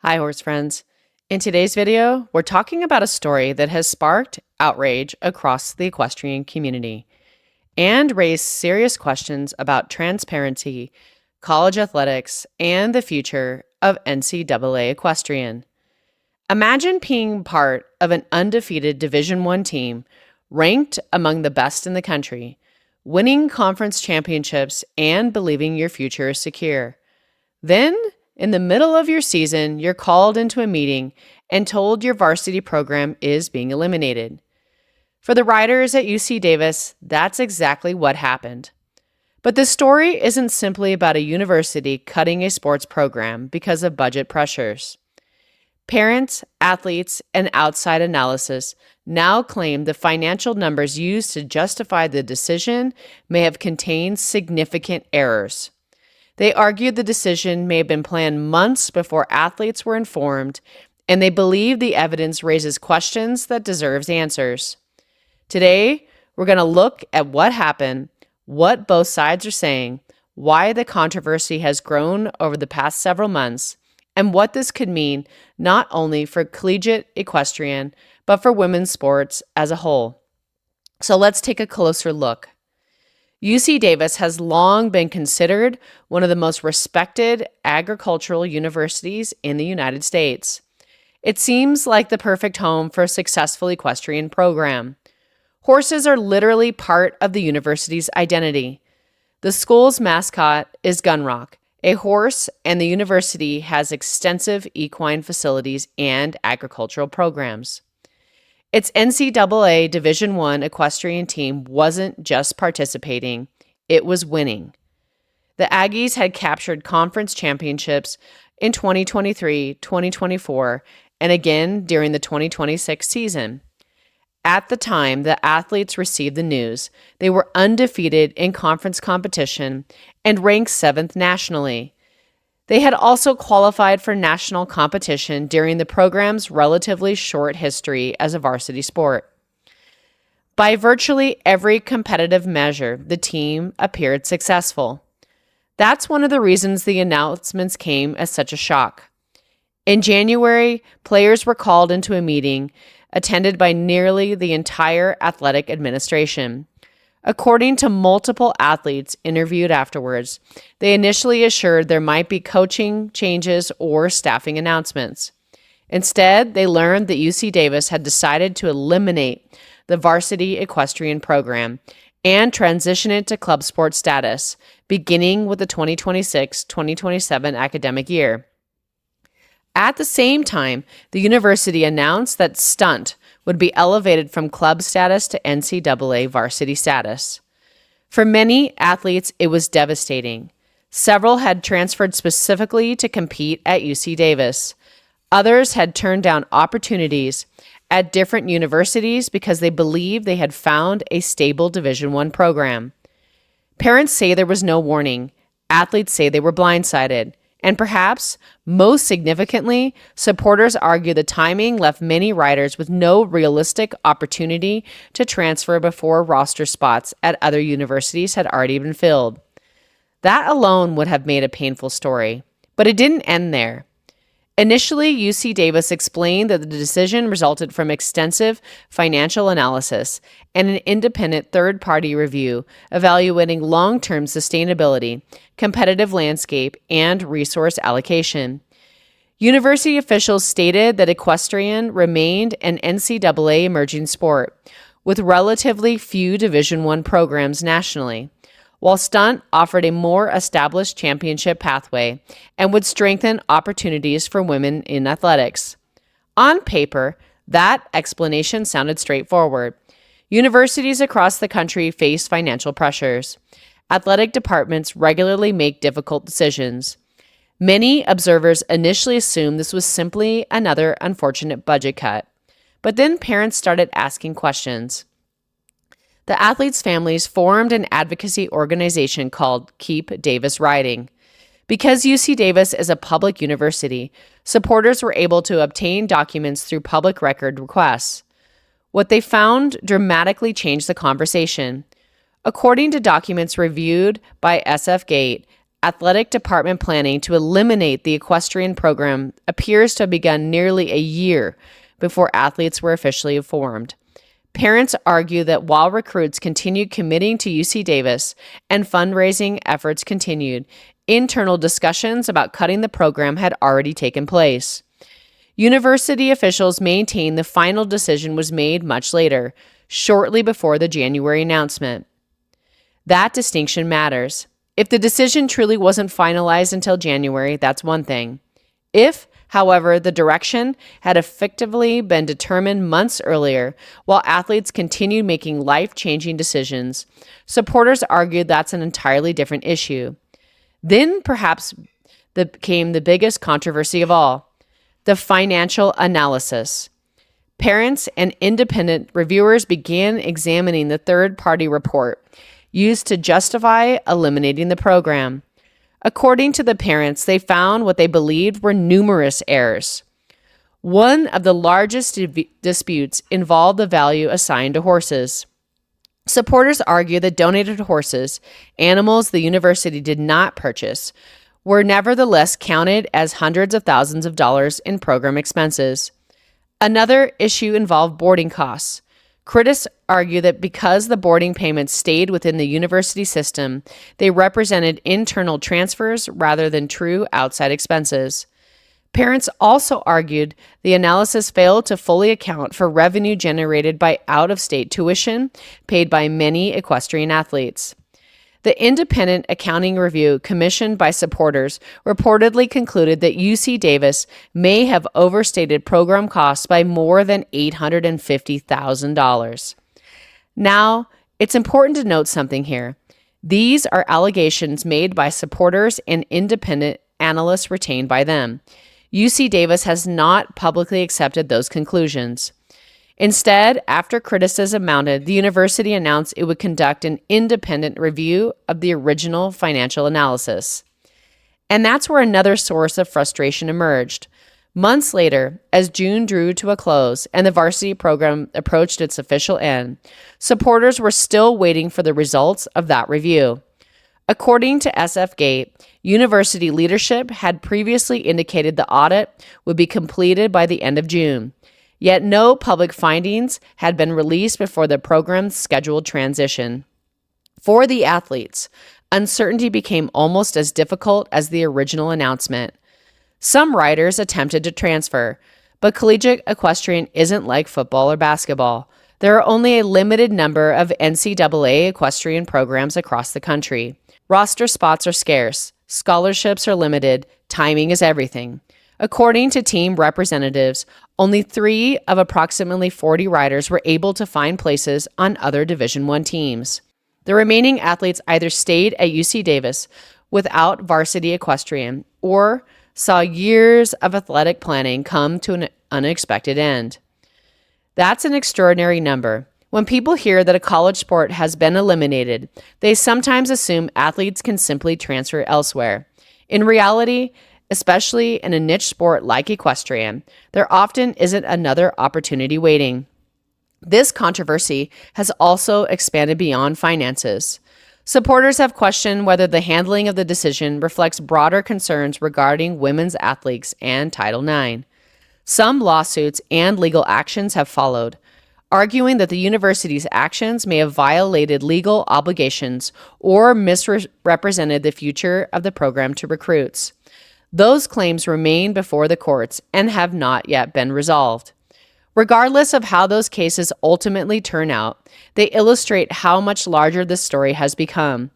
Hi, horse friends. In today's video, we're talking about a story that has sparked outrage across the equestrian community and raised serious questions about transparency, college athletics, and the future of NCAA Equestrian. Imagine being part of an undefeated Division I team, ranked among the best in the country, winning conference championships, and believing your future is secure. Then, in the middle of your season, you're called into a meeting and told your varsity program is being eliminated. For the riders at UC Davis, that's exactly what happened. But this story isn't simply about a university cutting a sports program because of budget pressures. Parents, athletes, and outside analysis now claim the financial numbers used to justify the decision may have contained significant errors. They argued the decision may have been planned months before athletes were informed, and they believe the evidence raises questions that deserves answers. Today, we're going to look at what happened, what both sides are saying, why the controversy has grown over the past several months, and what this could mean not only for collegiate equestrian, but for women's sports as a whole. So let's take a closer look. UC Davis has long been considered one of the most respected agricultural universities in the United States. It seems like the perfect home for a successful equestrian program. Horses are literally part of the university's identity. The school's mascot is Gunrock, a horse, and the university has extensive equine facilities and agricultural programs. Its NCAA Division I equestrian team wasn't just participating, it was winning. The Aggies had captured conference championships in 2023, 2024, and again during the 2026 season. At the time the athletes received the news, they were undefeated in conference competition and ranked 7th nationally. They had also qualified for national competition during the program's relatively short history as a varsity sport. By virtually every competitive measure, the team appeared successful. That's one of the reasons the announcements came as such a shock. In January, players were called into a meeting attended by nearly the entire athletic administration. According to multiple athletes interviewed afterwards, they initially assured there might be coaching changes or staffing announcements. Instead, they learned that UC Davis had decided to eliminate the varsity equestrian program and transition it to club sport status, beginning with the 2026-2027 academic year. At the same time, the university announced that stunt would be elevated from club status to NCAA varsity status. For many athletes, it was devastating. Several had transferred specifically to compete at UC Davis. Others had turned down opportunities at different universities because they believed they had found a stable Division I program. Parents say there was no warning. Athletes say they were blindsided. And perhaps, most significantly, supporters argue the timing left many riders with no realistic opportunity to transfer before roster spots at other universities had already been filled. That alone would have made a painful story, but it didn't end there. Initially, UC Davis explained that the decision resulted from extensive financial analysis and an independent third-party review evaluating long-term sustainability, competitive landscape, and resource allocation. University officials stated that equestrian remained an NCAA emerging sport, with relatively few Division I programs nationally, while stunt offered a more established championship pathway and would strengthen opportunities for women in athletics. On paper, that explanation sounded straightforward. Universities across the country face financial pressures. Athletic departments regularly make difficult decisions. Many observers initially assumed this was simply another unfortunate budget cut. But then parents started asking questions. The athletes' families formed an advocacy organization called Keep Davis Riding. Because UC Davis is a public university, supporters were able to obtain documents through public record requests. What they found dramatically changed the conversation. According to documents reviewed by SF Gate, Athletic department planning to eliminate the equestrian program appears to have begun nearly a year before athletes were officially informed. Parents argue that while recruits continued committing to UC Davis and fundraising efforts continued, internal discussions about cutting the program had already taken place. University officials maintain the final decision was made much later, shortly before the January announcement. That distinction matters. If the decision truly wasn't finalized until January, that's one thing. If, however, the direction had effectively been determined months earlier, while athletes continued making life-changing decisions, supporters argued that's an entirely different issue. Then, perhaps, came the biggest controversy of all, the financial analysis. Parents and independent reviewers began examining the third-party report used to justify eliminating the program. According to the parents, they found what they believed were numerous errors. One of the largest disputes involved the value assigned to horses. Supporters argue that donated horses, animals the university did not purchase, were nevertheless counted as hundreds of thousands of dollars in program expenses. Another issue involved boarding costs. Critics argue that because the boarding payments stayed within the university system, they represented internal transfers rather than true outside expenses. Parents also argued the analysis failed to fully account for revenue generated by out-of-state tuition paid by many equestrian athletes. The independent accounting review commissioned by supporters reportedly concluded that UC Davis may have overstated program costs by more than $850,000. Now, it's important to note something here. These are allegations made by supporters and independent analysts retained by them. UC Davis has not publicly accepted those conclusions. Instead, after criticism mounted, the university announced it would conduct an independent review of the original financial analysis. And that's where another source of frustration emerged. Months later, as June drew to a close and the varsity program approached its official end, supporters were still waiting for the results of that review. According to SFGate, university leadership had previously indicated the audit would be completed by the end of June. Yet no public findings had been released before the program's scheduled transition. For the athletes, uncertainty became almost as difficult as the original announcement. Some riders attempted to transfer, but collegiate equestrian isn't like football or basketball. There are only a limited number of NCAA equestrian programs across the country. Roster spots are scarce, scholarships are limited, timing is everything. According to team representatives, only 3 of approximately 40 riders were able to find places on other Division I teams. The remaining athletes either stayed at UC Davis without varsity equestrian or saw years of athletic planning come to an unexpected end. That's an extraordinary number. When people hear that a college sport has been eliminated, they sometimes assume athletes can simply transfer elsewhere. In reality, especially in a niche sport like equestrian, there often isn't another opportunity waiting. This controversy has also expanded beyond finances. Supporters have questioned whether the handling of the decision reflects broader concerns regarding women's athletes and Title IX. Some lawsuits and legal actions have followed, arguing that the university's actions may have violated legal obligations or misrepresented the future of the program to recruits. Those claims remain before the courts and have not yet been resolved. Regardless of how those cases ultimately turn out, they illustrate how much larger this story has become.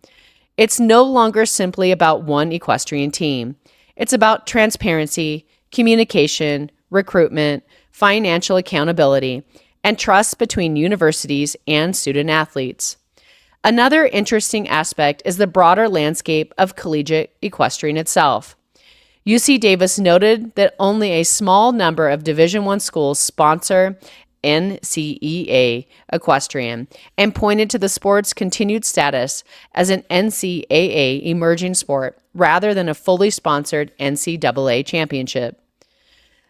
It's no longer simply about one equestrian team. It's about transparency, communication, recruitment, financial accountability, and trust between universities and student athletes. Another interesting aspect is the broader landscape of collegiate equestrian itself. UC Davis noted that only a small number of Division I schools sponsor NCEA equestrian and pointed to the sport's continued status as an NCAA emerging sport rather than a fully sponsored NCAA championship.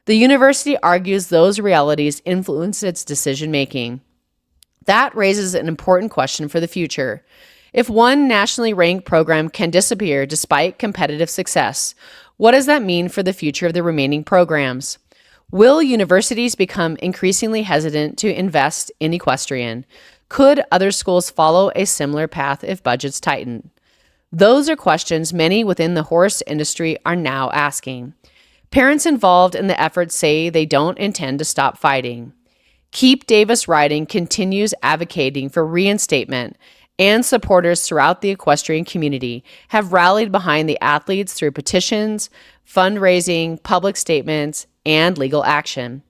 The university argues those realities influence its decision-making. That raises an important question for the future. If one nationally ranked program can disappear despite competitive success, what does that mean for the future of the remaining programs? Will universities become increasingly hesitant to invest in equestrian? Could other schools follow a similar path if budgets tighten? Those are questions many within the horse industry are now asking. Parents involved in the effort say they don't intend to stop fighting. Keep Davis Riding continues advocating for reinstatement, and supporters throughout the equestrian community have rallied behind the athletes through petitions, fundraising, public statements, and legal action.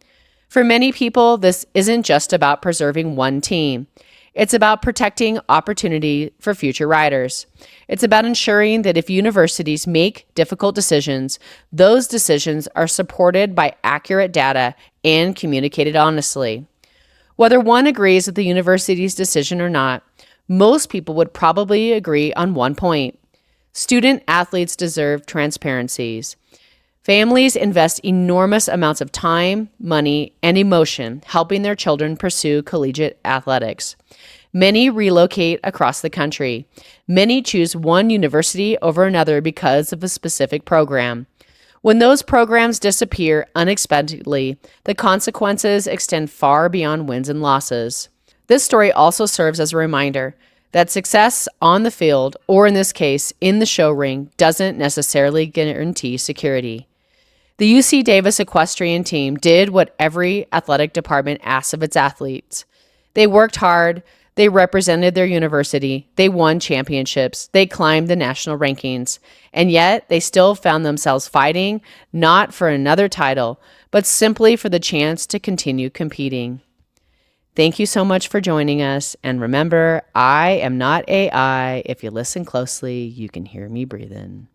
For many people, this isn't just about preserving one team. It's about protecting opportunity for future riders. It's about ensuring that if universities make difficult decisions, those decisions are supported by accurate data and communicated honestly. Whether one agrees with the university's decision or not, most people would probably agree on one point. Student athletes deserve transparencies. Families invest enormous amounts of time, money, and emotion helping their children pursue collegiate athletics. Many relocate across the country. Many choose one university over another because of a specific program. When those programs disappear unexpectedly, the consequences extend far beyond wins and losses. This story also serves as a reminder that success on the field, or in this case, in the show ring, doesn't necessarily guarantee security. The UC Davis Equestrian team did what every athletic department asks of its athletes. They worked hard, they represented their university, they won championships, they climbed the national rankings, and yet they still found themselves fighting not for another title, but simply for the chance to continue competing. Thank you so much for joining us, and remember, I am not AI. If you listen closely, you can hear me breathing.